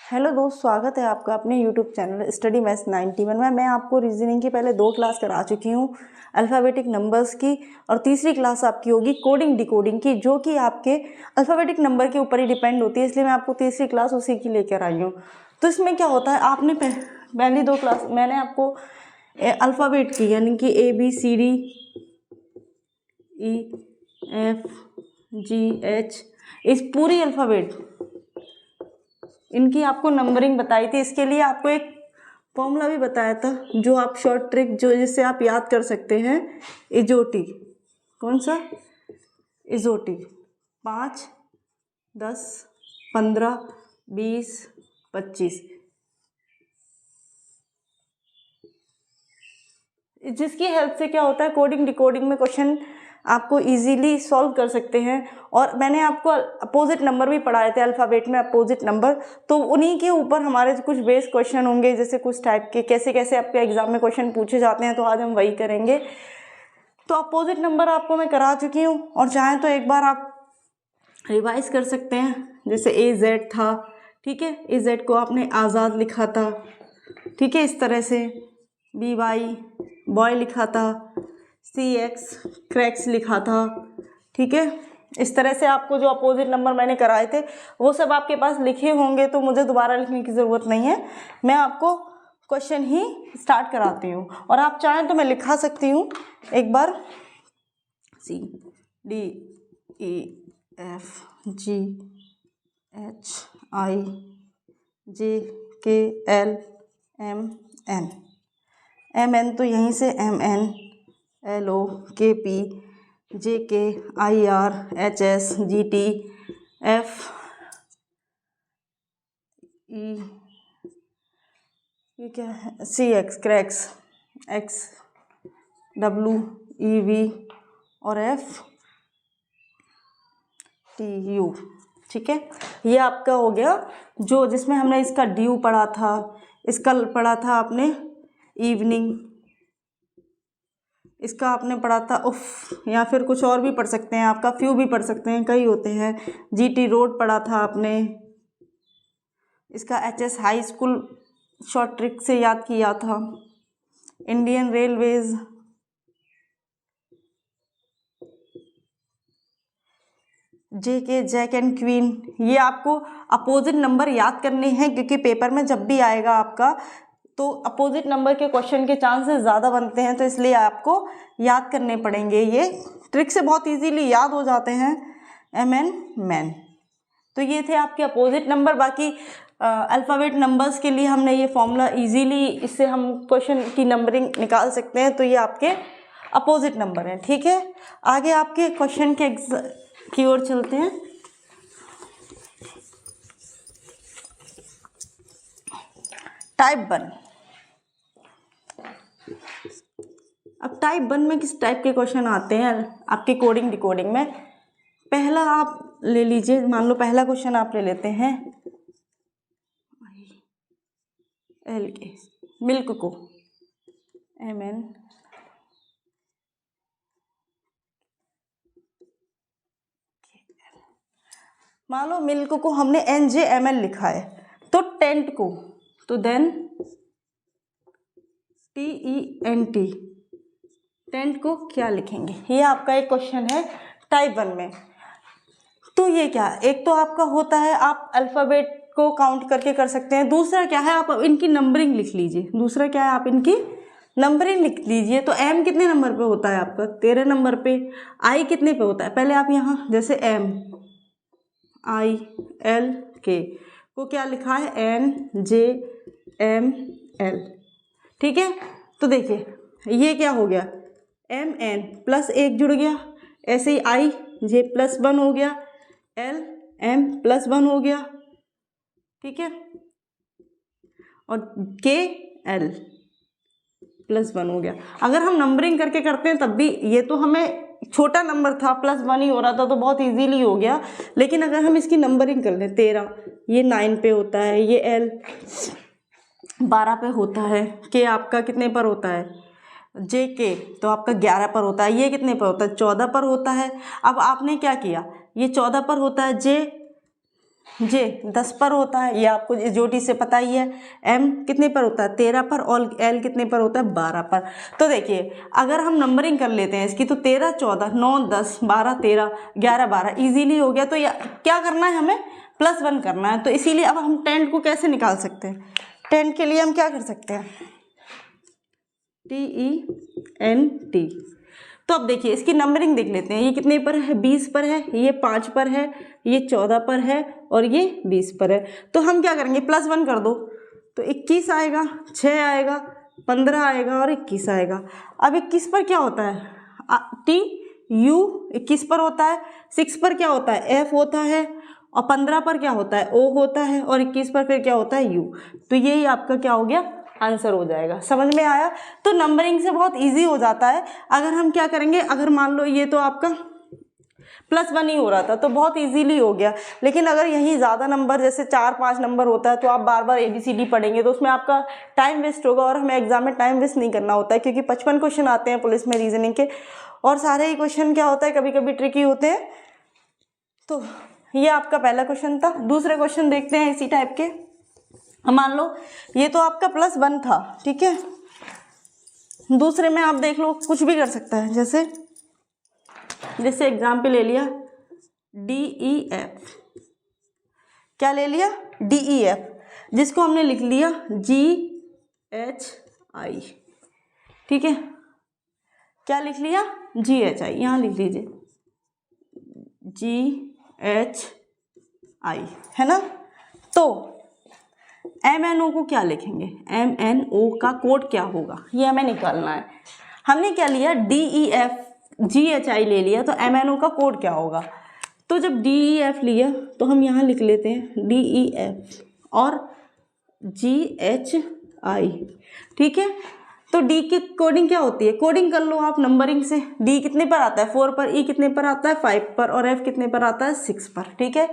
Hello दोस्त, स्वागत है आपका अपने यूट्यूब चैनल स्टडी मैथ्स 91 में। मैं आपको रीजनिंग की पहले 2 क्लास करा चुकी हूँ, अल्फ़ाबेटिक नंबर्स की, और तीसरी क्लास आपकी होगी कोडिंग डिकोडिंग की, जो कि आपके अल्फ़ाबेटिक नंबर के ऊपर ही डिपेंड होती है, इसलिए मैं आपको तीसरी क्लास उसी की लेकर आई हूँ। तो इसमें क्या होता है, आपने पहली 2 क्लास मैंने आपको अल्फ़ाबेट की, यानी कि ABCD EFGH, इस पूरी अल्फ़ाबेट इनकी आपको नंबरिंग बताई थी। इसके लिए आपको एक फॉर्मूला भी बताया था, जो आप शॉर्ट ट्रिक जो जिससे आप याद कर सकते हैं, इजोटी। कौन सा? इजोटी। 5, 10, 15, 20, 25, जिसकी हेल्प से क्या होता है, कोडिंग डिकोडिंग में क्वेश्चन आपको इजीली सॉल्व कर सकते हैं। और मैंने आपको अपोजिट नंबर भी पढ़ाए थे, अल्फ़ाबेट में अपोजिट नंबर, तो उन्हीं के ऊपर हमारे कुछ बेस क्वेश्चन होंगे, जैसे कुछ टाइप के कैसे कैसे आपके एग्जाम में क्वेश्चन पूछे जाते हैं, तो आज हम वही करेंगे। तो अपोजिट नंबर आपको मैं करा चुकी हूँ, और चाहें तो एक बार आप रिवाइज कर सकते हैं। जैसे AZ था, ठीक है, AZ को आपने आज़ाद लिखा था, ठीक है, इस तरह से। BY बॉय लिखा था, CX क्रैक्स लिखा था, ठीक है। इस तरह से आपको जो अपोजिट नंबर मैंने कराए थे वो सब आपके पास लिखे होंगे, तो मुझे दोबारा लिखने की ज़रूरत नहीं है, मैं आपको क्वेश्चन ही स्टार्ट कराती हूँ। और आप चाहें तो मैं लिखा सकती हूँ एक बार, CDEFGHIJKLMN, MN तो यहीं से MN, LOKP, JKIRHSGT, FE, ये क्या है, CX क्रैक्स, XWEV और FTU, ठीक है। ये आपका हो गया, जो जिसमें हमने इसका ड्यू पढ़ा था, इसका पढ़ा था आपने इवनिंग, इसका आपने पढ़ा था उफ, या फिर कुछ और भी पढ़ सकते हैं, आपका फ्यू भी पढ़ सकते हैं, कई होते हैं। GT रोड पढ़ा था आपने, इसका HS high school short trick से याद किया था। Indian railways, JK jack and queen, ये आपको अपोजिट नंबर याद करने हैं, क्योंकि पेपर में जब भी आएगा आपका, तो अपोजिट नंबर के क्वेश्चन के चांसेस ज़्यादा बनते हैं, तो इसलिए आपको याद करने पड़ेंगे। ये ट्रिक से बहुत इजीली याद हो जाते हैं। MN मैन, तो ये थे आपके अपोजिट नंबर। बाकी अल्फ़ाबेट नंबर्स के लिए हमने ये फॉर्मूला इजीली, इससे हम क्वेश्चन की नंबरिंग निकाल सकते हैं, तो ये आपके अपोजिट नंबर हैं, ठीक है। आगे आपके क्वेश्चन के की ओर चलते हैं। टाइप 1। अब टाइप 1 में किस टाइप के क्वेश्चन आते हैं आपके कोडिंग डिकोडिंग में? पहला आप ले लीजिए, मान लो पहला क्वेश्चन आप ले लेते हैं, LK मिल्क को, MN, मान लो मिल्क को हमने NJML लिखा है, तो टेंट को, तो देन TENT, टेंट को क्या लिखेंगे? ये आपका एक क्वेश्चन है टाइप 1 में। तो ये क्या, एक तो आपका होता है आप अल्फ़ाबेट को काउंट करके कर सकते हैं, दूसरा क्या है आप इनकी नंबरिंग लिख लीजिए, दूसरा क्या है आप इनकी नंबरिंग लिख लीजिए। तो M कितने नंबर पे होता है आपका? 13 नंबर पे। I कितने पे होता है? पहले आप यहाँ जैसे MILK को क्या लिखा है? NJML, ठीक है। तो देखिए ये क्या हो गया, MN प्लस 1 जुड़ गया, ऐसे ही IJ प्लस 1 हो गया, LM प्लस 1 हो गया, ठीक है, और KL प्लस 1 हो गया। अगर हम नंबरिंग करके करते हैं तब भी, ये तो हमें छोटा नंबर था, प्लस 1 ही हो रहा था, तो बहुत इजीली हो गया। लेकिन अगर हम इसकी नंबरिंग कर लें, 13 ये 9 पे होता है, ये L 12 पे होता है, K आपका कितने पर होता है? JK तो आपका 11 पर होता है, ये कितने पर होता है? 14 पर होता है। अब आपने क्या किया, ये 14 पर होता है, J जे 10 पर होता है, ये आपको इस जोटी से पता ही है। एम कितने पर होता है 13 पर, और एल कितने पर होता है 12 पर। तो देखिए अगर हम नंबरिंग कर लेते हैं इसकी तो 13 14 9 10 12 13 11 12 ईजीली हो गया। तो क्या करना है हमें +1 करना है। तो इसीलिए अब हम 10 को कैसे निकाल सकते हैं, 10 के लिए हम क्या कर सकते हैं TENT। तो अब देखिए इसकी नंबरिंग देख लेते हैं, ये कितने पर है 20 पर है, ये 5 पर है, ये 14 पर है और ये 20 पर है। तो हम क्या करेंगे +1 कर दो तो 21 आएगा, 6 आएगा, 15 आएगा और 21 आएगा। अब 21 पर क्या होता है TU 21 पर होता है, 6 पर क्या होता है F होता है और 15 पर क्या होता है O होता है और 21 पर फिर क्या होता है U। तो यही आपका क्या हो गया आंसर हो जाएगा। समझ में आया। तो नंबरिंग से बहुत इजी हो जाता है। अगर हम क्या करेंगे, अगर मान लो ये तो आपका +1 ही हो रहा था तो बहुत इजीली हो गया, लेकिन अगर यही ज़्यादा नंबर जैसे 4-5 नंबर होता है तो आप बार बार ABCD पढ़ेंगे तो उसमें आपका टाइम वेस्ट होगा, और हमें एग्जाम में टाइम वेस्ट नहीं करना होता है क्योंकि 55 क्वेश्चन आते हैं पुलिस में रीजनिंग के, और सारे ही क्वेश्चन क्या होता है कभी कभी ट्रिकी होते हैं। तो ये आपका पहला क्वेश्चन था। दूसरे क्वेश्चन देखते हैं इसी टाइप के। मान लो ये तो आपका +1 था, ठीक है। दूसरे में आप देख लो कुछ भी कर सकता है, जैसे एग्जाम्पल ले लिया DEF, क्या ले लिया DEF, जिसको हमने लिख लिया GHI, ठीक है। क्या लिख लिया GHI, यहाँ लिख लीजिए GHI, है ना। तो MNO को क्या लिखेंगे, MNO का कोड क्या होगा ये हमें निकालना है। हमने क्या लिया DEF GHI ले लिया, तो MNO का कोड क्या होगा। तो जब DEF लिया तो हम यहाँ लिख लेते हैं DEF और GHI, ठीक है। तो D की कोडिंग क्या होती है, कोडिंग कर लो आप नंबरिंग से। D कितने पर आता है 4 पर, E कितने पर आता है 5 पर और F कितने पर आता है 6 पर, ठीक है।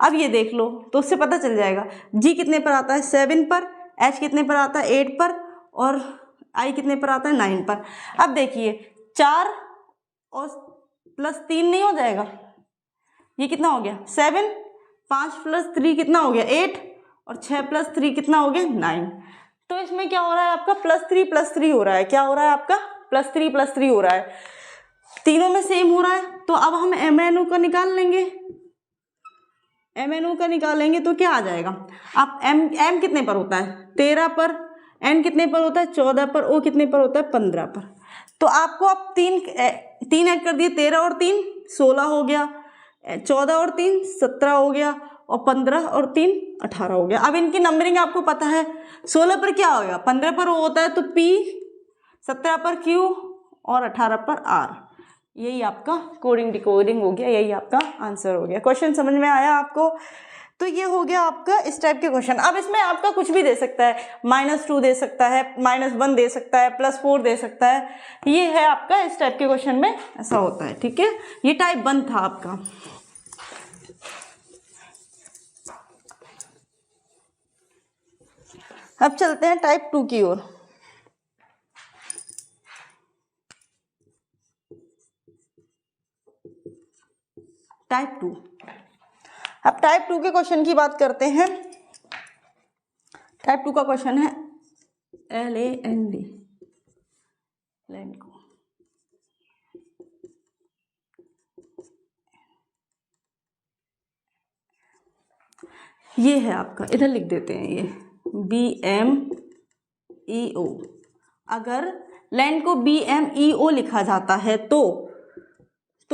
अब ये देख लो तो उससे पता चल जाएगा G कितने पर आता है 7 पर, H कितने पर आता है 8 पर और I कितने पर आता है 9 पर। अब देखिए 4 और +3 नहीं हो जाएगा, ये कितना हो गया 7, 5 + 3 कितना हो गया 8 और 6 + 3 कितना हो गया 9। तो इसमें क्या हो रहा है आपका +3 हो रहा है, क्या हो रहा है आपका +3 हो रहा है, तीनों में सेम हो रहा है। तो अब हम MNO का निकाल लेंगे, MNO का निकालेंगे तो क्या आ जाएगा। आप M कितने पर होता है 13 पर, N कितने पर होता है 14 पर, O कितने पर होता है 15 पर। तो आपको अब 3 ऐड कर दिए, 13 और 3 16 हो गया, 14 और 3 17 हो गया और 15 और 3 18 हो गया। अब इनकी नंबरिंग आपको पता है, 16 पर क्या होगा 15 पर होता है तो P, 17 पर Q और 18 पर R। यही आपका कोडिंग डिकोडिंग हो गया, यही आपका आंसर हो गया। क्वेश्चन समझ में आया आपको। तो ये हो गया आपका इस टाइप के क्वेश्चन। अब इसमें आपका कुछ भी दे सकता है, -2 दे सकता है, -1 दे सकता है, +4 दे सकता है। ये है आपका इस टाइप के क्वेश्चन में ऐसा होता है, ठीक है। ये टाइप 1 था आपका। अब चलते हैं टाइप 2 की ओर। टाइप 2, अब टाइप 2 के क्वेश्चन की बात करते हैं। टाइप 2 का क्वेश्चन है LAND, लैंड को ये है आपका, इधर लिख देते हैं ये BMEO। अगर लैंड को BMEO लिखा जाता है तो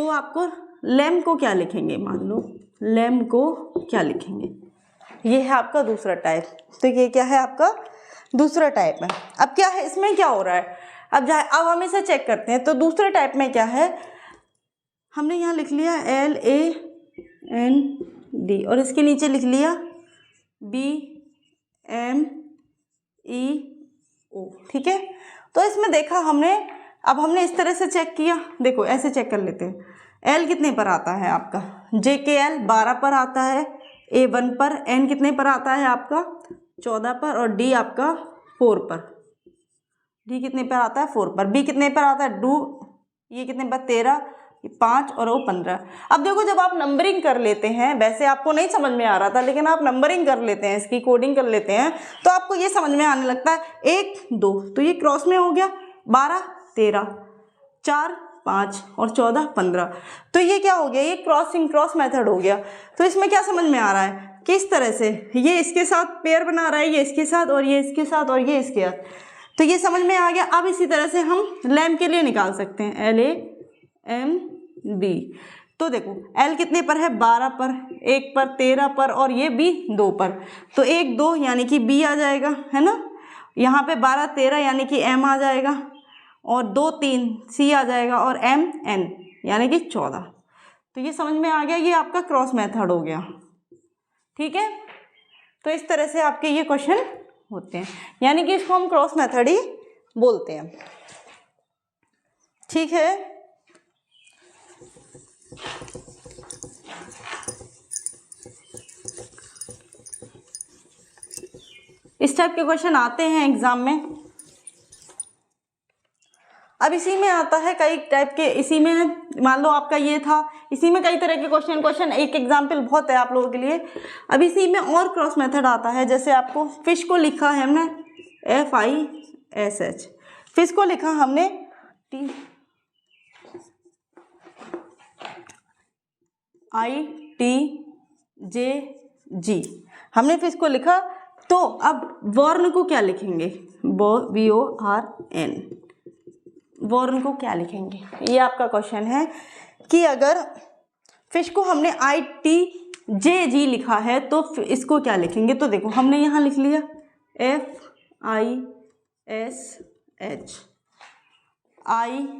आपको लैम को क्या लिखेंगे, मान लो लैम को क्या लिखेंगे। ये है आपका दूसरा टाइप। तो ये क्या है आपका दूसरा टाइप है। अब क्या है इसमें क्या हो रहा है, अब हम इसे चेक करते हैं। तो दूसरे टाइप में क्या है, हमने यहाँ लिख लिया LAND और इसके नीचे लिख लिया BMEO, ठीक है। तो इसमें देखा हमने, अब हमने इस तरह से चेक किया, देखो ऐसे चेक कर लेते हैं। L कितने पर आता है आपका, JKL 12 पर आता है, A1 पर, N कितने पर आता है आपका 14 पर और D आपका 4 पर। D कितने पर आता है 4 पर। B कितने पर आता है 2, ये कितने पर 13, 5 और वो 15। अब देखो जब आप नंबरिंग कर लेते हैं, वैसे आपको नहीं समझ में आ रहा था, लेकिन आप नंबरिंग कर लेते हैं, इसकी कोडिंग कर लेते हैं, तो आपको ये समझ में आने लगता है। 1 2 तो ये क्रॉस में हो गया, 12 13, 4 5 और 14 15, तो ये क्या हो गया, ये क्रॉस मेथड हो गया। तो इसमें क्या समझ में आ रहा है, किस तरह से ये इसके साथ पेयर बना रहा है, ये इसके साथ और ये इसके साथ और ये इसके साथ, तो ये समझ में आ गया। अब इसी तरह से हम लैम्प के लिए निकाल सकते हैं, LAMB। तो देखो L कितने पर है, 12 पर, 1 पर, 13 पर और ये B 2 पर, तो 1 2 यानी कि B आ जाएगा, है ना। यहाँ पे 12 13 यानी कि M आ जाएगा, और 2 3 C आ जाएगा, और M N यानी कि 14। तो ये समझ में आ गया, ये आपका क्रॉस मेथड हो गया, ठीक है। तो इस तरह से आपके ये क्वेश्चन होते हैं, यानी कि इसको हम क्रॉस मेथड ही बोलते हैं, ठीक है। इस टाइप के क्वेश्चन आते हैं एग्जाम में। अब इसी में आता है कई टाइप के, इसी में मान लो आपका ये था, इसी में कई तरह के क्वेश्चन एक एग्जाम्पल बहुत है आप लोगों के लिए। अब इसी में और क्रॉस मेथड आता है, जैसे आपको फिश को लिखा है हमने FISH, फिश को लिखा हमने TITJG, हमने फिश को लिखा। तो अब वर्ण को क्या लिखेंगे, VORN, वर्ण को क्या लिखेंगे, ये आपका क्वेश्चन है कि अगर फिश को हमने ITJG लिखा है तो इसको क्या लिखेंगे। तो देखो हमने यहाँ लिख लिया FISH ITJG,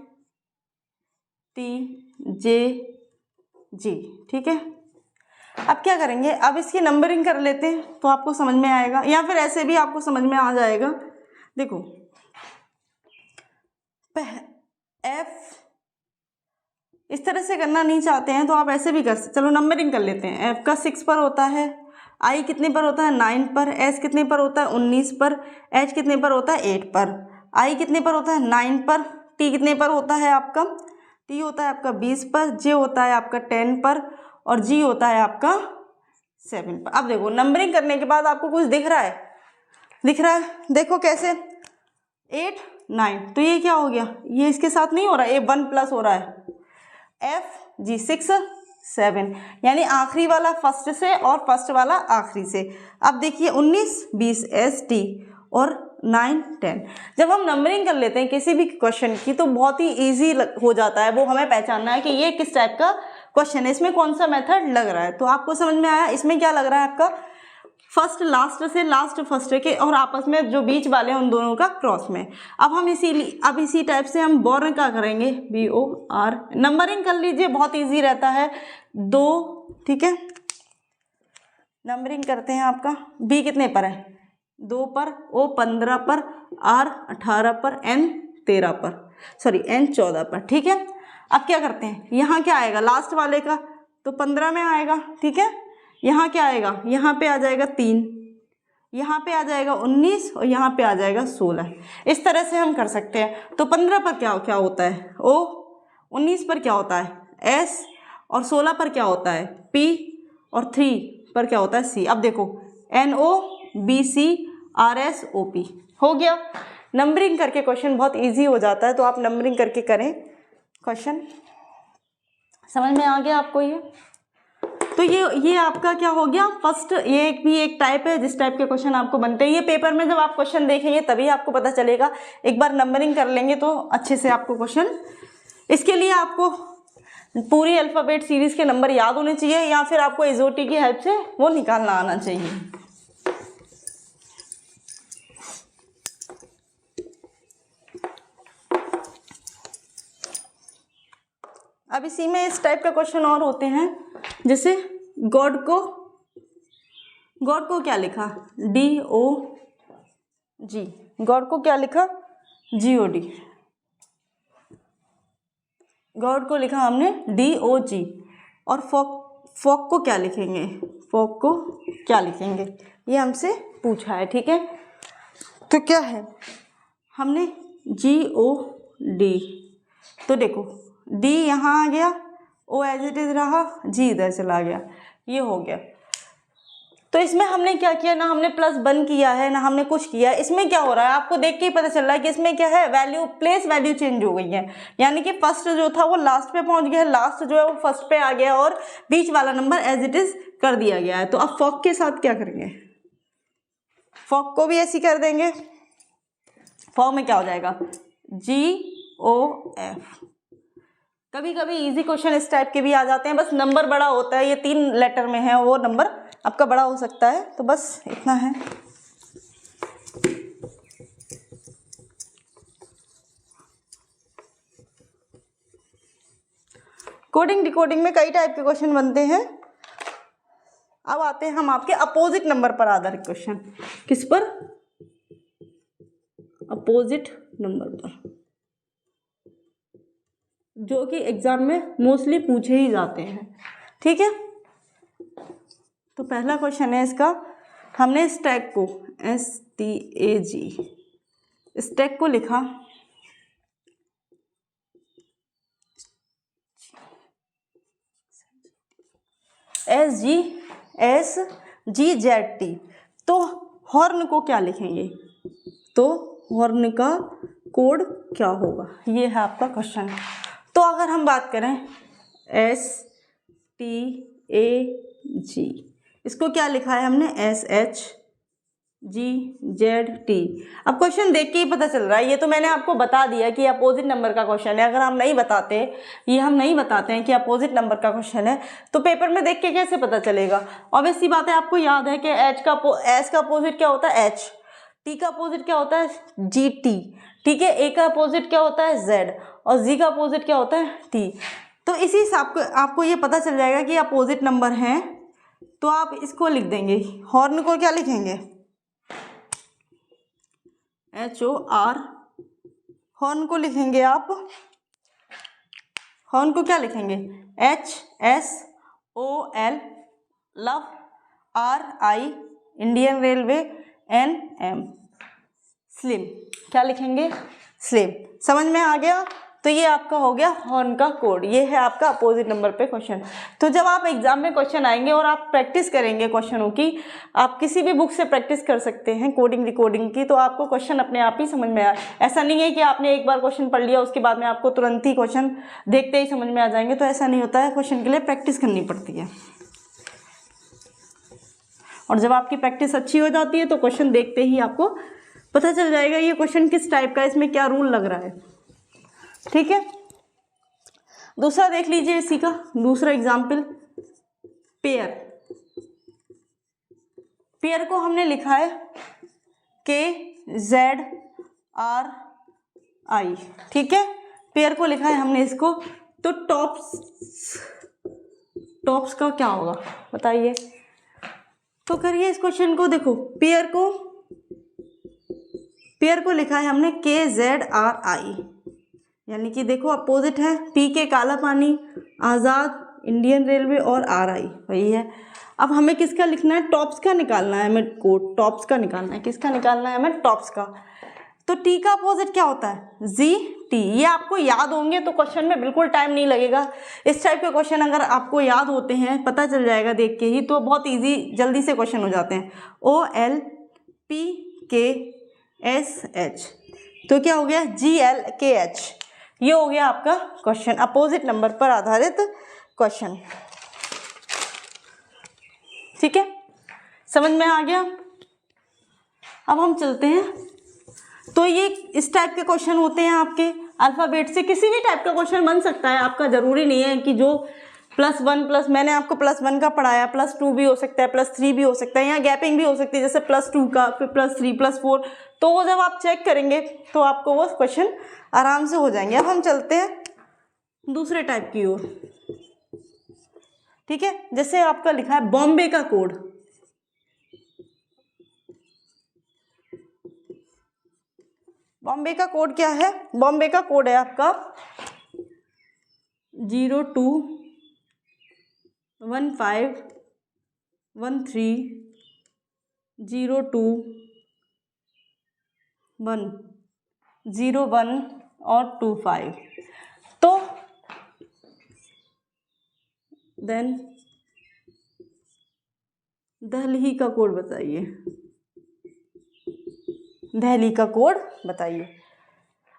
ठीक है। अब क्या करेंगे, अब इसकी नंबरिंग कर लेते हैं तो आपको समझ में आएगा, या फिर ऐसे भी आपको समझ में आ जाएगा। देखो F इस तरह से करना नहीं चाहते हैं तो आप ऐसे भी कर सकते, चलो नंबरिंग कर लेते हैं। F का 6 पर होता है, I कितने पर होता है 9 पर, S कितने पर होता है 19 पर, H कितने पर होता है 8 पर, I कितने पर होता है 9 पर, T कितने पर होता है आपका, T होता है आपका 20 पर, J होता है आपका 10 पर, और G होता है आपका 7 पर। अब देखो नंबरिंग करने के बाद आपको कुछ दिख रहा है, देखो कैसे, 8 9, तो ये क्या हो गया, ये इसके साथ नहीं हो रहा है, ये 1 प्लस हो रहा है, FG 6 7, यानी आखिरी वाला फर्स्ट से और फर्स्ट वाला आखिरी से। अब देखिए 19 20 ST और 9 10। जब हम नंबरिंग कर लेते हैं किसी भी क्वेश्चन की तो बहुत ही ईजी हो जाता है, वो हमें पहचानना है कि ये किस टाइप का क्वेश्चन है, इसमें कौन सा मेथड लग रहा है। तो आपको समझ में आया, इसमें क्या लग रहा है आपका, फर्स्ट लास्ट से लास्ट फर्स्ट के और आपस में जो बीच वाले हैं उन दोनों का क्रॉस में। अब इसी टाइप से हम वर्ण का करेंगे, BOR, नंबरिंग कर लीजिए, बहुत इजी रहता है, 2, ठीक है। नंबरिंग करते हैं, आपका B कितने पर है 2 पर, O 15 पर, R 18 पर, N 13 पर, सॉरी N 14 पर, ठीक है। अब क्या करते हैं, यहाँ क्या आएगा लास्ट वाले का, तो 15 में आएगा, ठीक है। यहाँ क्या आएगा, यहाँ पे आ जाएगा 3, यहाँ पे आ जाएगा 19 और यहाँ पे आ जाएगा 16। इस तरह से हम कर सकते हैं। तो 15 पर क्या होता है O, 19 पर क्या होता है S, और 16 पर क्या होता है P, और 3 पर क्या होता है C। अब देखो NO BC RS OP हो गया। नंबरिंग करके क्वेश्चन बहुत इजी हो जाता है, तो आप नंबरिंग करके करें क्वेश्चन। समझ में आ गया आपको ये? तो ये आपका क्या हो गया फर्स्ट, ये एक टाइप है जिस टाइप के क्वेश्चन आपको बनते हैं। ये पेपर में जब आप क्वेश्चन देखेंगे तभी आपको पता चलेगा, एक बार नंबरिंग कर लेंगे तो अच्छे से आपको क्वेश्चन। इसके लिए आपको पूरी अल्फ़ाबेट सीरीज के नंबर याद होने चाहिए, या फिर आपको एसओटी की हेल्प से वो निकालना आना चाहिए। अब इसी में इस टाइप का क्वेश्चन और होते हैं, जैसे गॉड को क्या लिखा DOG, गॉड को क्या लिखा GOD, गॉड को लिखा हमने DOG। और फॉक को क्या लिखेंगे, ये हमसे पूछा है, ठीक है। तो क्या है हमने GOD, तो देखो डी यहाँ आ गया, ओ एज इट इज रहा, जी इधर चला गया, ये हो गया। तो इसमें हमने क्या किया, ना हमने प्लस वन किया है ना हमने कुछ किया है। इसमें क्या हो रहा है आपको देख के ही पता चल रहा है कि इसमें क्या है, वैल्यू प्लेस वैल्यू चेंज हो गई है, यानी कि फर्स्ट जो था वो लास्ट पे पहुंच गया, लास्ट जो है वो फर्स्ट पे आ गया और बीच वाला नंबर एज इट इज कर दिया गया है। तो अब फॉक के साथ क्या करेंगे, फॉक को भी ऐसी कर देंगे। फॉक में क्या हो जाएगा, GOF। कभी कभी इजी क्वेश्चन इस टाइप के भी आ जाते हैं, बस नंबर बड़ा होता है, ये 3 लेटर में है, वो नंबर आपका बड़ा हो सकता है, तो बस इतना है। कोडिंग डिकोडिंग में कई टाइप के क्वेश्चन बनते हैं। अब आते हैं हम आपके अपोजिट नंबर पर आधारित क्वेश्चन। किस पर, अपोजिट नंबर पर, जो कि एग्जाम में मोस्टली पूछे ही जाते हैं। ठीक है, तो पहला क्वेश्चन है इसका, हमने स्टैक को STAG स्टैक को लिखा SGZT, तो हॉर्न को क्या लिखेंगे, तो हॉर्न का कोड क्या होगा, ये है आपका क्वेश्चन। तो अगर हम बात करें STAG, इसको क्या लिखा है हमने SHGZT। अब क्वेश्चन देख के ही पता चल रहा है, ये तो मैंने आपको बता दिया कि अपोजिट नंबर का क्वेश्चन है। अगर हम नहीं बताते, ये हम नहीं बताते हैं कि अपोजिट नंबर का क्वेश्चन है, तो पेपर में देख के कैसे पता चलेगा। ऑब्वियस सी बात है, आपको याद है कि एस का अपोजिट क्या होता है, H, T का अपोजिट क्या होता है, GT, ठीक है, A का अपोजिट क्या होता है, Z, और Z का अपोजिट क्या होता है, T। तो इसी हिसाब को आपको ये पता चल जाएगा कि अपोजिट नंबर हैं, तो आप इसको लिख देंगे। हॉर्न को क्या लिखेंगे, HOR, हॉर्न को लिखेंगे आप, हॉर्न को क्या लिखेंगे, HSOL, love, RI, Indian railway, NM, slim, क्या लिखेंगे, स्लिम। समझ में आ गया। तो ये आपका हो गया हॉर्न का कोड, ये है आपका अपोजिट नंबर पे क्वेश्चन। तो जब आप एग्जाम में क्वेश्चन आएंगे और आप प्रैक्टिस करेंगे क्वेश्चनों की, आप किसी भी बुक से प्रैक्टिस कर सकते हैं कोडिंग डिकोडिंग की, तो आपको क्वेश्चन अपने आप ही समझ में आए। ऐसा नहीं है कि आपने एक बार क्वेश्चन पढ़ लिया उसके बाद में आपको तुरंत ही क्वेश्चन देखते ही समझ में आ जाएंगे, तो ऐसा नहीं होता है। क्वेश्चन के लिए प्रैक्टिस करनी पड़ती है, और जब आपकी प्रैक्टिस अच्छी हो जाती है तो क्वेश्चन देखते ही आपको पता चल जाएगा ये क्वेश्चन किस टाइप का, इसमें क्या रूल लग रहा है। ठीक है, दूसरा देख लीजिए इसी का दूसरा एग्जाम्पल, पेयर। पेयर को हमने लिखा है KZRI, ठीक है, पेयर को लिखा है हमने इसको। तो टॉप्स का क्या होगा बताइए। तो करिए इस क्वेश्चन को, देखो पेयर को लिखा है हमने KZRI, यानी कि देखो अपोजिट है, पी के काला पानी, आज़ाद, इंडियन रेलवे, और RI वही है। अब हमें किसका लिखना है, टॉप्स का निकालना है हमें कोड, टॉप्स का निकालना है। किसका निकालना है हमें, टॉप्स का। तो टी का अपोजिट क्या होता है, GT। ये आपको याद होंगे तो क्वेश्चन में बिल्कुल टाइम नहीं लगेगा। इस टाइप के क्वेश्चन अगर आपको याद होते हैं, पता चल जाएगा देख के ही, तो बहुत ईजी जल्दी से क्वेश्चन हो जाते हैं। OLPKSH, तो क्या हो गया, GLKH। ये हो गया आपका क्वेश्चन, अपोजिट नंबर पर आधारित क्वेश्चन। ठीक है, समझ में आ गया। अब हम चलते हैं, तो ये इस टाइप के क्वेश्चन होते हैं आपके। अल्फाबेट से किसी भी टाइप का क्वेश्चन बन सकता है आपका, जरूरी नहीं है कि जो +1 प्लस, मैंने आपको +1 का पढ़ाया, +2 भी हो सकता है, +3 भी हो सकता है, यहाँ गैपिंग भी हो सकती है, जैसे +2 का, फिर +3, +4। तो वो जब आप चेक करेंगे तो आपको वो क्वेश्चन आराम से हो जाएंगे। अब हम चलते हैं दूसरे टाइप की ओर। ठीक है, जैसे आपका लिखा है बॉम्बे का कोड। बॉम्बे का कोड क्या है, बॉम्बे का कोड है आपका 021513020101 और 25। तो देन दिल्ली का कोड बताइए, दिल्ली का कोड बताइए।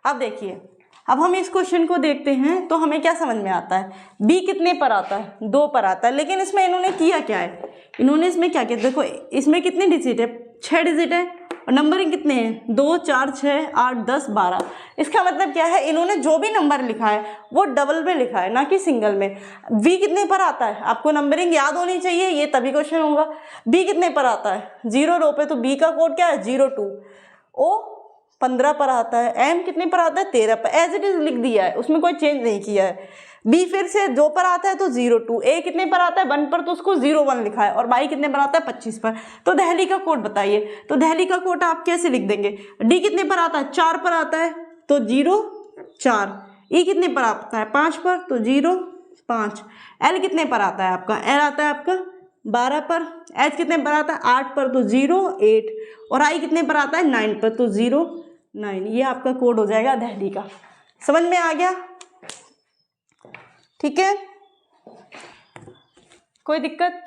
अब देखिए, अब हम इस क्वेश्चन को देखते हैं तो हमें क्या समझ में आता है, बी कितने पर आता है, 2 पर आता है। लेकिन इसमें इन्होंने किया क्या है, इन्होंने इसमें क्या किया, देखो इसमें कितनी डिजिट है, 6 डिजिट है और नंबरिंग कितने हैं, 2 4 6 8 10 12। इसका मतलब क्या है, इन्होंने जो भी नंबर लिखा है वो डबल में लिखा है, ना कि सिंगल में। बी कितने पर आता है, आपको नंबरिंग याद होनी चाहिए, ये तभी क्वेश्चन होगा। बी कितने पर आता है, 0 रो पे, तो बी का कोड क्या है 02। ओ 15 पर आता है, एम कितने पर आता है 13 पर, एज इट इज लिख दिया है, उसमें कोई चेंज नहीं किया है। बी फिर से 2 पर आता है तो 02, ए कितने पर आता है 1 पर, तो उसको 01 लिखा है, और बाई कितने पर आता है 25 पर। तो दिल्ली का कोड बताइए, तो दिल्ली का कोड आप कैसे लिख देंगे, डी कितने पर आता है 4 पर आता है तो 04, ई कितने पर आता है 5 पर तो 05, एल कितने पर आता है आपका, एल आता है आपका 12 पर, एच कितने पर आता है 8 पर तो 08, और आई कितने पर आता है 9 पर तो 09। ये आपका कोड हो जाएगा दिल्ली का। समझ में आ गया, ठीक है, कोई दिक्कत?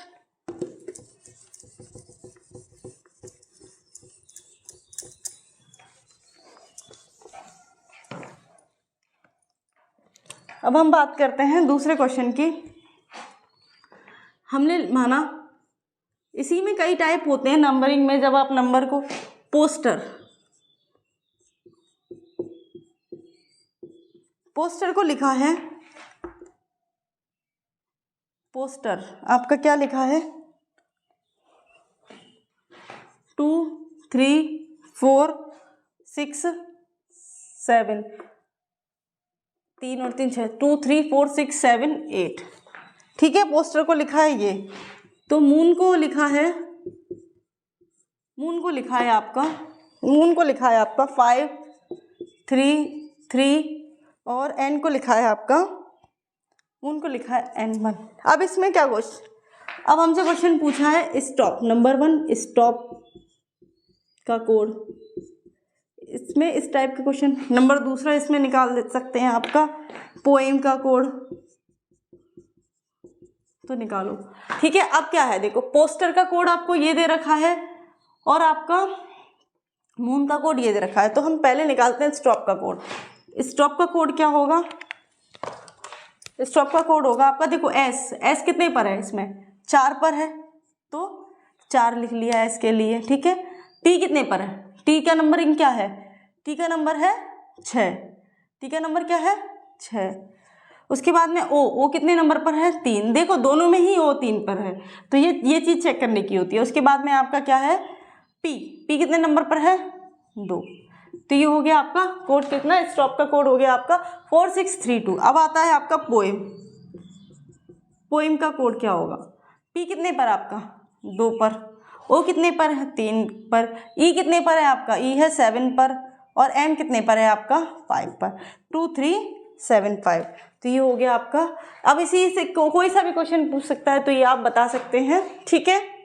अब हम बात करते हैं दूसरे क्वेश्चन की। हमने माना इसी में कई टाइप होते हैं नंबरिंग में, जब आप नंबर को पोस्टर को लिखा है, पोस्टर आपका क्या लिखा है 2 3 4 6 7, 3 और 3 6, 2 3 4 6 7 8, ठीक है, पोस्टर को लिखा है ये। तो मून को लिखा है आपका 5 3 3, और एन को लिखा है आपका, मून को लिखा है N1। अब इसमें क्या क्वेश्चन, अब हमसे क्वेश्चन पूछा है स्टॉप, नंबर 1 स्टॉप का कोड, इसमें इस टाइप का क्वेश्चन। नंबर दूसरा इसमें निकाल सकते हैं आपका पोएम का कोड, तो निकालो, ठीक है। अब क्या है, देखो पोस्टर का कोड आपको ये दे रखा है और आपका मून का कोड ये दे रखा है, तो हम पहले निकालते हैं स्टॉप का कोड। स्टॉप का कोड क्या होगा, स्टॉप का कोड होगा आपका, देखो एस कितने पर है, इसमें 4 पर है तो 4 लिख लिया एस के लिए, ठीक है। टी कितने पर है, टी का नंबरिंग क्या है, टी का नंबर है 6, टी का नंबर क्या है 6। उसके बाद में ओ कितने नंबर पर है 3, देखो दोनों में ही ओ 3 पर है, तो ये चीज़ चेक करने की होती है। उसके बाद में आपका क्या है पी कितने नंबर पर है 2, तो ये हो गया आपका कोड कितना, स्टॉप का कोड हो गया आपका 4632। अब आता है आपका पोएम का कोड क्या होगा, पी कितने पर आपका 2 पर, ओ कितने पर है 3 पर, ई कितने पर है आपका, ई है 7 पर, और एम कितने पर है आपका 5 पर, 2375। तो ये हो गया आपका। अब इसी से कोई सा भी क्वेश्चन पूछ सकता है, तो ये आप बता सकते हैं, ठीक है।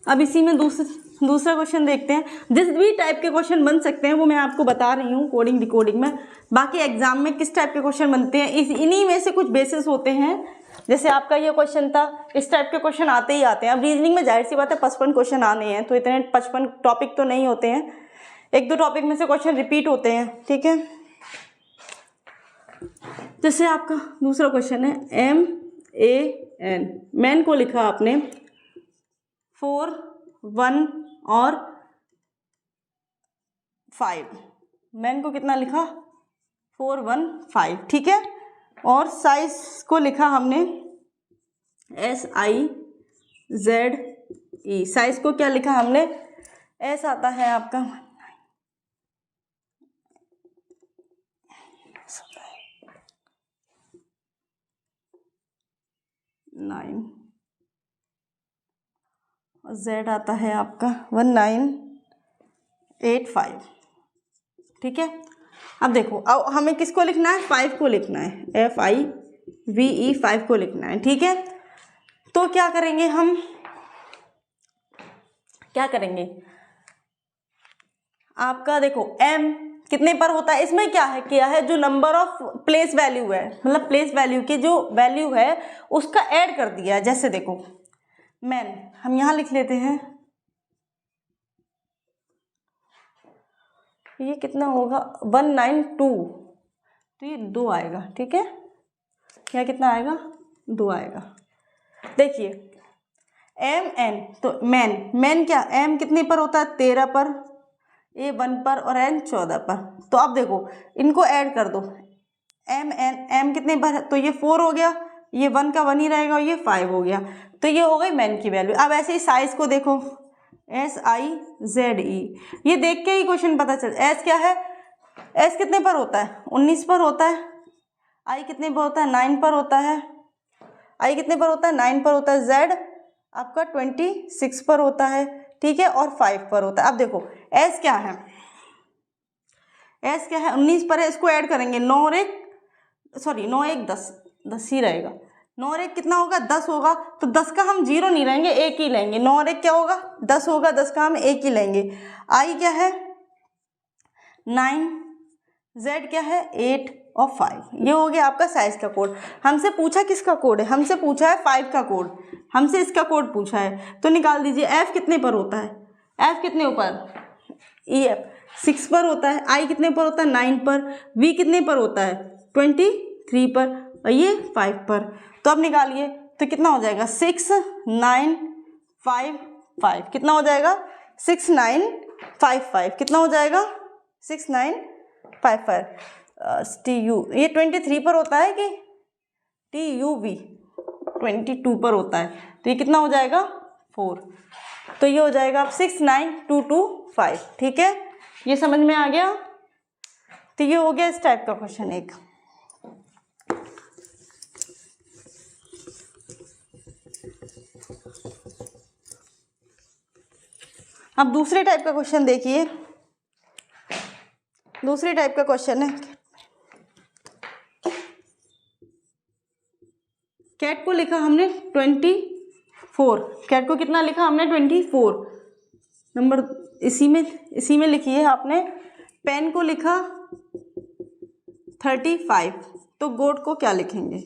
अब इसी में दूसरा क्वेश्चन देखते हैं। जिस भी टाइप के क्वेश्चन बन सकते हैं वो मैं आपको बता रही हूँ कोडिंग डिकोडिंग में, बाकी एग्जाम में किस टाइप के क्वेश्चन बनते हैं इन्हीं में से कुछ बेसिस होते हैं। जैसे आपका ये क्वेश्चन था, इस टाइप के क्वेश्चन आते ही आते हैं। अब रीजनिंग में जाहिर सी बात है 55 क्वेश्चन आने हैं, तो इतने 55 टॉपिक तो नहीं होते हैं, 1-2 टॉपिक में से क्वेश्चन रिपीट होते हैं, ठीक है। जैसे आपका दूसरा क्वेश्चन है MAN, मैन को लिखा आपने 4 1 और 5, मैन को कितना लिखा 4 1 5, ठीक है। और साइज को लिखा हमने SIZE, साइज को क्या लिखा हमने, एस आता है आपका 9 और Z आता है आपका 1985, ठीक है। अब देखो, अब हमें किसको लिखना है, 5 को लिखना है, FIVE 5 को लिखना है, ठीक है। तो क्या करेंगे हम, आपका देखो M कितने पर होता है, इसमें क्या है किया है, जो नंबर ऑफ प्लेस वैल्यू है, मतलब प्लेस वैल्यू की जो वैल्यू है उसका ऐड कर दिया है। जैसे देखो मैन, हम यहाँ लिख लेते हैं, ये कितना होगा 192, तो ये 2 आएगा, ठीक है, क्या कितना आएगा 2 आएगा। देखिए एम एन, तो मैन क्या, एम कितने पर होता है 13 पर, ए 1 पर और एन 14 पर। तो अब देखो इनको ऐड कर दो, एम कितने पर है, तो ये 4 हो गया, ये 1 का 1 ही रहेगा और ये 5 हो गया, तो ये हो गई मैन की वैल्यू। अब ऐसे ही साइज को देखो, SIZE, ये देख के ही क्वेश्चन पता चल, एस क्या है, एस कितने पर होता है 19 पर होता है, आई कितने पर होता है 9 पर होता है, आई कितने पर होता है 9 पर होता है, जेड आपका 26 पर होता है, ठीक है, और 5 पर होता है। अब देखो एस क्या है, एस क्या है 19 पर है, इसको ऐड करेंगे 9 और 1 10 ही रहेगा, 9 और 1 कितना होगा 10 होगा, तो 10 का हम 0 नहीं लेंगे, 1 ही लेंगे, 9 और 1 क्या होगा 10 होगा, 10 का हम 1 ही लेंगे। आई क्या है 9, जेड क्या है 8 और 5, ये हो गया आपका साइज का कोड। हमसे पूछा किसका कोड है, हमसे पूछा है 5 का कोड, हमसे इसका कोड पूछा है, तो निकाल दीजिए। एफ कितने पर होता है, एफ कितने ऊपर, ई एफ 6 पर होता है, आई कितने पर होता है 9 पर, वी कितने पर होता है 23 पर, और ये 5 पर। तो अब निकालिए, तो कितना हो जाएगा 6 9 5 5, कितना हो जाएगा 6 9 5 5, कितना हो जाएगा 6 9 5 5। TU ये 23 पर होता है कि TUV 22 पर होता है, तो ये कितना हो जाएगा 4, तो ये हो जाएगा अब 6 9 2 2 5, ठीक है, ये समझ में आ गया। तो ये हो गया इस टाइप का क्वेश्चन एक। अब दूसरे टाइप का क्वेश्चन देखिए, दूसरे टाइप का क्वेश्चन है, कैट को लिखा हमने 24, कैट को कितना लिखा हमने 24 नंबर, इसी में लिखिए आपने, पेन को लिखा 35, तो गोट को क्या लिखेंगे,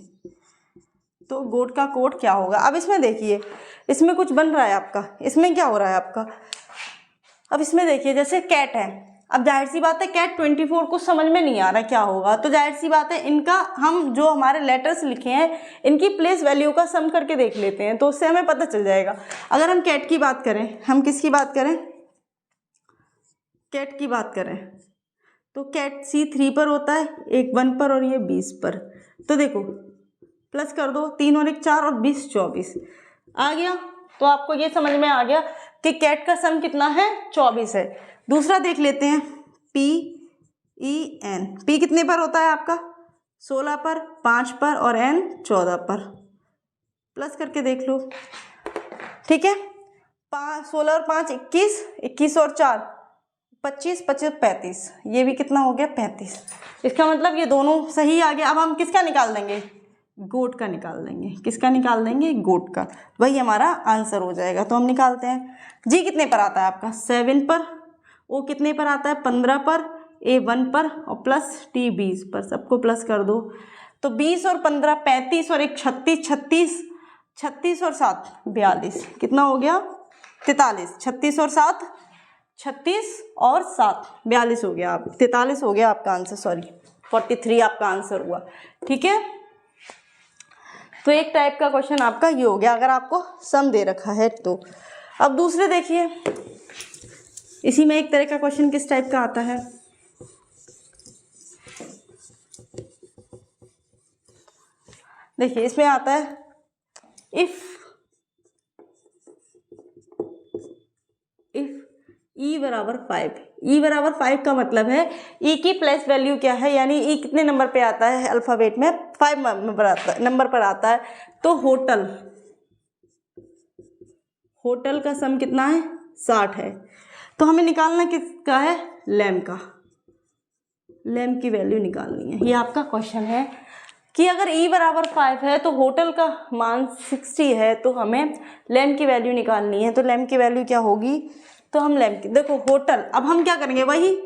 तो गोट का कोड क्या होगा। अब इसमें देखिए, इसमें कुछ बन रहा है आपका, इसमें क्या हो रहा है आपका, अब इसमें देखिए जैसे कैट है, अब जाहिर सी बात है कैट 24 को समझ में नहीं आ रहा क्या होगा, तो जाहिर सी बात है इनका हम जो हमारे लेटर्स लिखे हैं इनकी प्लेस वैल्यू का सम करके देख लेते हैं, तो उससे हमें पता चल जाएगा। अगर हम कैट की बात करें, हम किसकी बात करें, कैट की बात करें, तो कैट C3 पर होता है, एक 1 पर और ये 20 पर, तो देखो प्लस कर दो, 3 और 1 4 और 20 24 आ गया, तो आपको ये समझ में आ गया कि कैट का सम कितना है 24 है। दूसरा देख लेते हैं PEN, P कितने पर होता है आपका 16 पर, 5 पर और N 14 पर, प्लस करके देख लो, ठीक है, 16 और 5 21, 21 और 4 25 25 35, ये भी कितना हो गया 35, इसका मतलब ये दोनों सही आ गया। अब हम किसका निकाल देंगे, गोट का निकाल देंगे, किसका निकाल देंगे गोट का, वही हमारा आंसर हो जाएगा। तो हम निकालते हैं, जी कितने पर आता है आपका 7 पर, ओ कितने पर आता है 15 पर, ए 1 पर और प्लस टी 20 पर, सबको प्लस कर दो, तो 20 और 15 35 और 1 36 36 36 और 7 42, कितना हो गया 43, 36 और 7 36 और 7 42 हो गया, आप 43 हो गया आपका आंसर, सॉरी 43 आपका आंसर हुआ, ठीक है। तो एक टाइप का क्वेश्चन आपका ये हो गया अगर आपको सम दे रखा है तो। अब दूसरे देखिए, इसी में एक तरह का क्वेश्चन किस टाइप का आता है, देखिए इसमें आता है इफ ई बराबर 5, ई बराबर 5 का मतलब है ई की प्लेस वैल्यू क्या है, यानी ई कितने नंबर पे आता है अल्फ़ाबेट में 5 नंबर पर आता है, तो होटल का सम कितना है 60 है, तो हमें निकालना किसका है लैम्प का, लैम्प की वैल्यू निकालनी है। ये आपका क्वेश्चन है कि अगर ई बराबर 5 है तो होटल का मान 60 है, तो हमें लैम्प की वैल्यू निकालनी है। तो लैम्प की वैल्यू क्या होगी तो हम लैम्प की, देखो होटल, अब हम क्या करेंगे, वही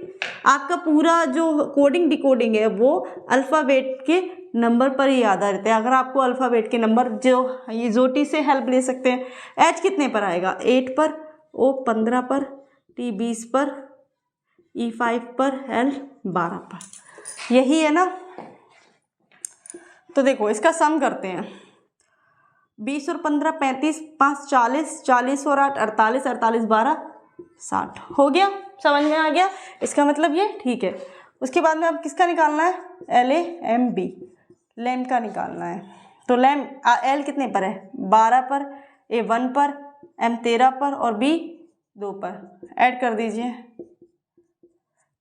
आपका पूरा जो कोडिंग डिकोडिंग है वो अल्फ़ाबेट के नंबर पर ही आधारित है। अगर आपको अल्फ़ाबेट के नंबर जो ये जोटी से हेल्प ले सकते हैं, एच कितने पर आएगा, 8 पर, ओ 15 पर, टी 20 पर, ई 5 पर, एल 12 पर, यही है ना। तो देखो इसका सम करते हैं, 20 और 15 35, 5 40, 40 और 8 48, 48 12 60, हो गया, समझ में आ गया। इसका मतलब ये ठीक है। उसके बाद में अब किसका निकालना है, LAMB, लैम्प का निकालना है। तो लैम्प एल कितने पर है, 12 पर, ए 1 पर, एम 13 पर और बी 2 पर। ऐड कर दीजिए,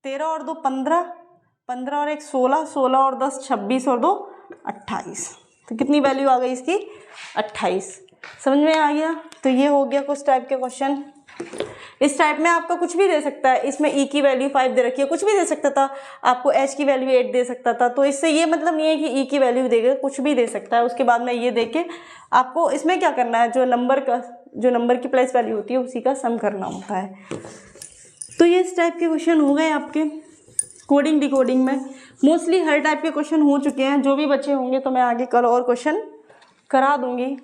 13 और 2 15, 15 और 1 16, 16 और 10 26 और 2 28। तो कितनी वैल्यू आ गई इसकी, 28। समझ में आ गया। तो ये हो गया कुछ टाइप के क्वेश्चन। इस टाइप में आपका कुछ भी दे सकता है, इसमें ई की वैल्यू 5 दे रखी है, कुछ भी दे सकता था, आपको एच की वैल्यू 8 दे सकता था। तो इससे ये मतलब नहीं है कि ई की वैल्यू देगा, कुछ भी दे सकता है। उसके बाद में ये देके आपको इसमें क्या करना है, जो नंबर की प्लेस वैल्यू होती है उसी का सम करना होता है। तो ये इस टाइप के क्वेश्चन हो गए आपके कोडिंग डिकोडिंग में। मोस्टली हर टाइप के क्वेश्चन हो चुके हैं, जो भी बच्चे होंगे तो मैं आगे कल और क्वेश्चन करा दूंगी।